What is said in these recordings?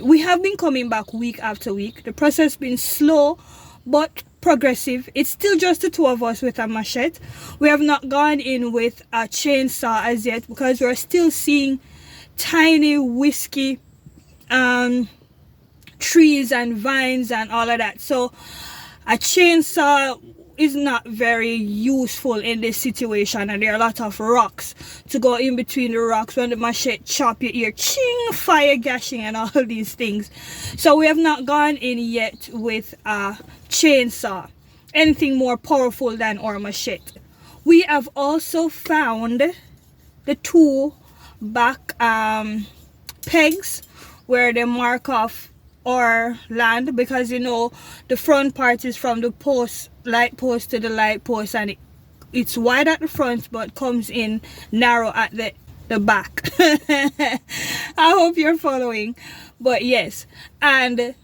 We have been coming back week after week. The process has been slow but progressive. It's still just the two of us with a machete. We have not gone in with a chainsaw as yet because we're still seeing tiny whiskey trees and vines and all of that. So a chainsaw is not very useful in this situation, and there are a lot of rocks to go in between the rocks. When the machete chop, you hear ching, fire gashing and all these things. So we have not gone in yet with a chainsaw, anything more powerful than our machete. We have also found the two back pegs where they mark off our land, because you know the front part is from the light post to the light post, and it's wide at the front but comes in narrow at the back. I hope you're following. But yes, and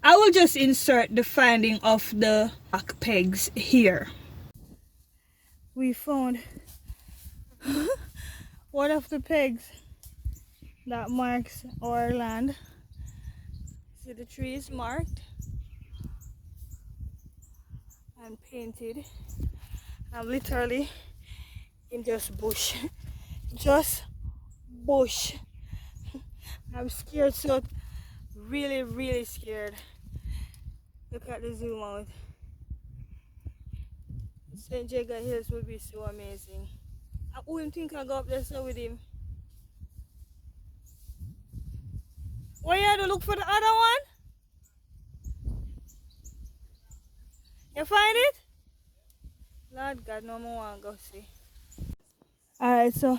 I will just insert the finding of the back pegs here. We found one of the pegs that marks our land. See, the tree is marked and painted. I'm literally in just bush. Just bush. I'm scared, so really scared. Look at the zoom out. St. Jago Hills would be so amazing. I wouldn't think I'd go up there so with him. Where you had to look for the other one? You find it? Lord God, no more want to go see. Alright, so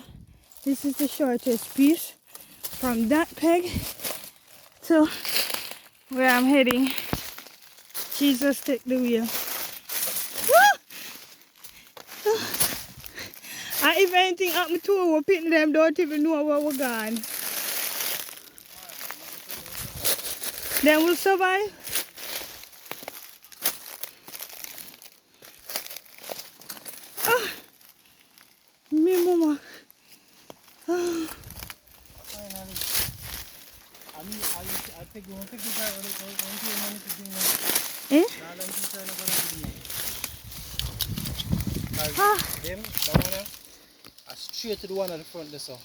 this is the shortest piece from that peg to where I'm heading. Jesus, take the wheel. And if anything happened to her, we're picking them, don't even know where we're gone. Then we'll survive. Ah, me mama. Ah. Finally. I think you want to take Eh? Ah. Them, that one, straight to the one at the front there, so.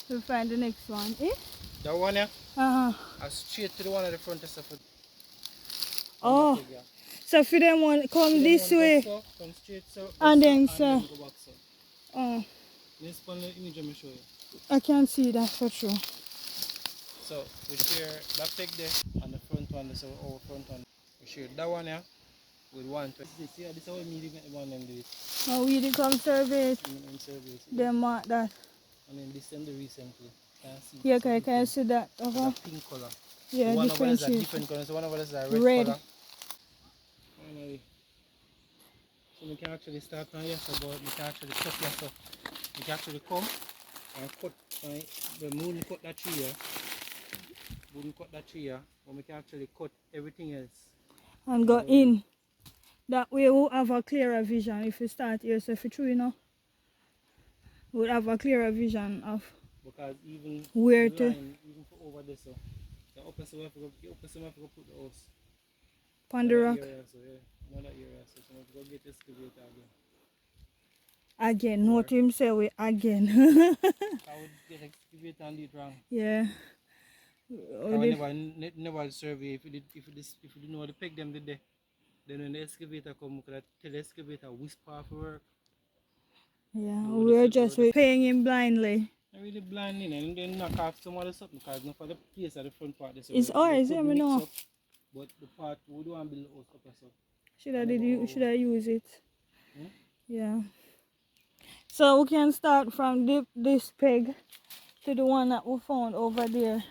We'll find the next one, eh? That one, yeah? Straight to the one at the front there, so. Oh, so if you don't want to come this way, come straight, so, and then go so. back, so. Oh, Let's put the image and show you. I can see that for sure. So we share that peg there and the front one, so our front one. We share that one here with one. This is how we meet the one and do it. Oh, we did come survey it. They mark that. And then this and the recently. Can see. Yeah, so can you see that? Okay. Pink color. Yeah, so one of us is a different different color. So one of us is a red color. Finally. So we can actually start now, yes, but we can actually cut here, so we can actually come and cut the moon, cut that tree here. Wouldn't cut that tree here, but we can actually cut everything else. And go in. That way we'll have a clearer vision if you start here. So if you true, you know, we'll have a clearer vision of because even where the to line, even for over there, so the upper side we have to go put the house. on the rock. Area, so yeah, another area, so we have to go get excavator again. Again, note him say we again. I would get excavator and do it wrong. Yeah. I would never survey if you didn't know how to peg them today. Then when the excavator come, we could tell the excavator whisper off work. Yeah, we're just paying him blindly. I really blindly, and then knock off some other something because not for the place at the front part. So it's ours, yeah, we know. Up, but the part we don't want to build the house up or so. Should I use it? Hmm? Yeah. So we can start from this peg to the one that we found over there.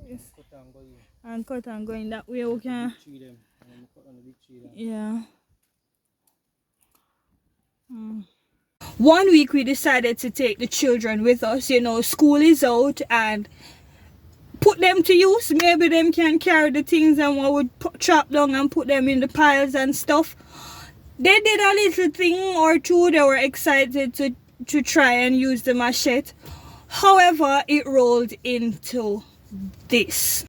Yes. Cut and go in. And cut and go in that way we can. Tree them, and then cut on the big tree them. Yeah. One week we decided to take the children with us. You know, school is out, and put them to use. Maybe them can carry the things and we would chop down and put them in the piles and stuff. They did a little thing or two. They were excited to try and use the machete. However, it rolled into this.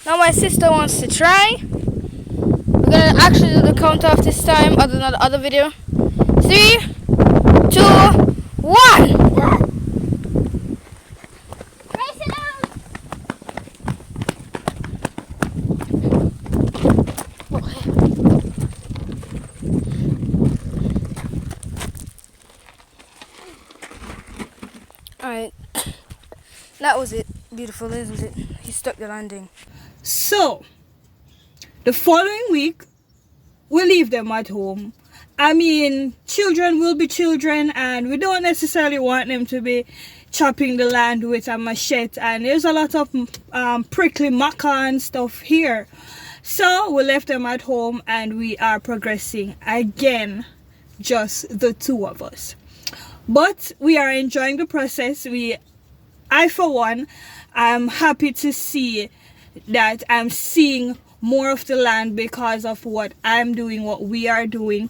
Now my sister wants to try. We're gonna actually do the count off this time, other than the other video. 3, 2, 1. Race it out. Alright. That was it. Beautiful, isn't it? He stuck the landing. So, the following week, we'll leave them at home. I mean, children will be children, and we don't necessarily want them to be chopping the land with a machete. And there's a lot of prickly maca and stuff here. So, we left them at home, and we are progressing again, just the two of us. But we are enjoying the process. I for one, I'm happy to see that I'm seeing more of the land because of what I'm doing, what we are doing.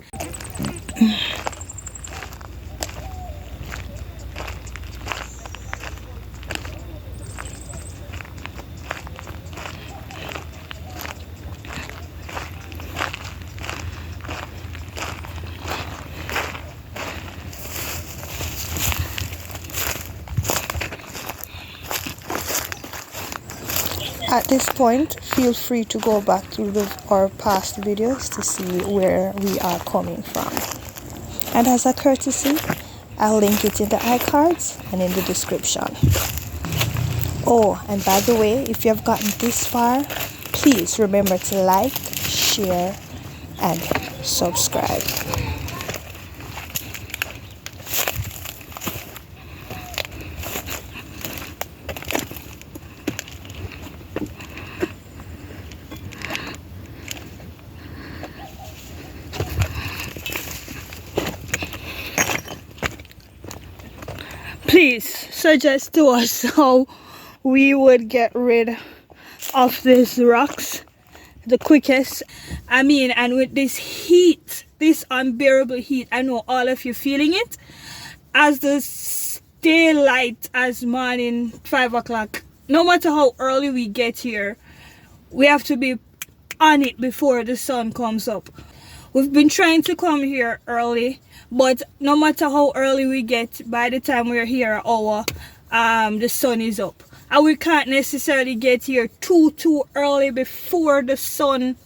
At this point, feel free to go back through our past videos to see where we are coming from. And as a courtesy, I'll link it in the iCards and in the description. Oh, and by the way, if you have gotten this far, please remember to like, share, and subscribe. Please suggest to us how we would get rid of these rocks the quickest. I mean, and with this heat, this unbearable heat, I know all of you feeling it. As the daylight as morning 5 o'clock, no matter how early we get here, we have to be on it before the sun comes up. We've been trying to come here early, but no matter how early we get, by the time we're here, the sun is up. And we can't necessarily get here too early before the sun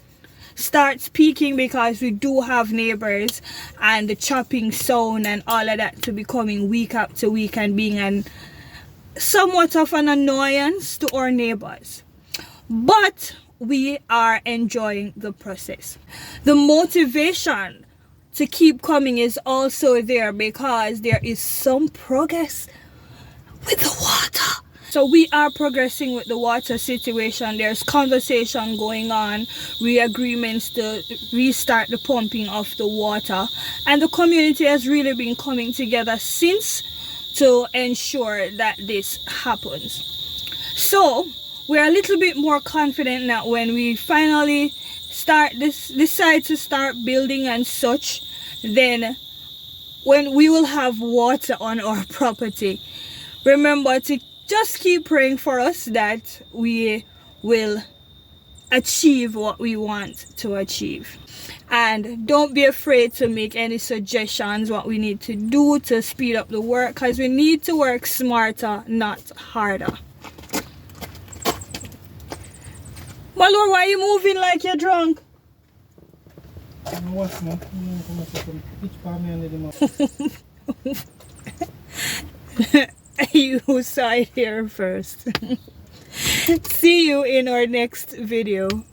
starts peaking, because we do have neighbors and the chopping sound and all of that to be coming week after week and being somewhat of an annoyance to our neighbors. But we are enjoying the process. The motivation to keep coming is also there because there is some progress with the water. So we are progressing with the water situation. There's conversation going on, agreements to restart the pumping of the water, and the community has really been coming together since to ensure that this happens. So we're a little bit more confident that when we finally decide to start building and such, then when we will have water on our property, remember to just keep praying for us that we will achieve what we want to achieve. And don't be afraid to make any suggestions what we need to do to speed up the work, because we need to work smarter, not harder. My lord, why are you moving like you're drunk? You saw it here first. See you in our next video.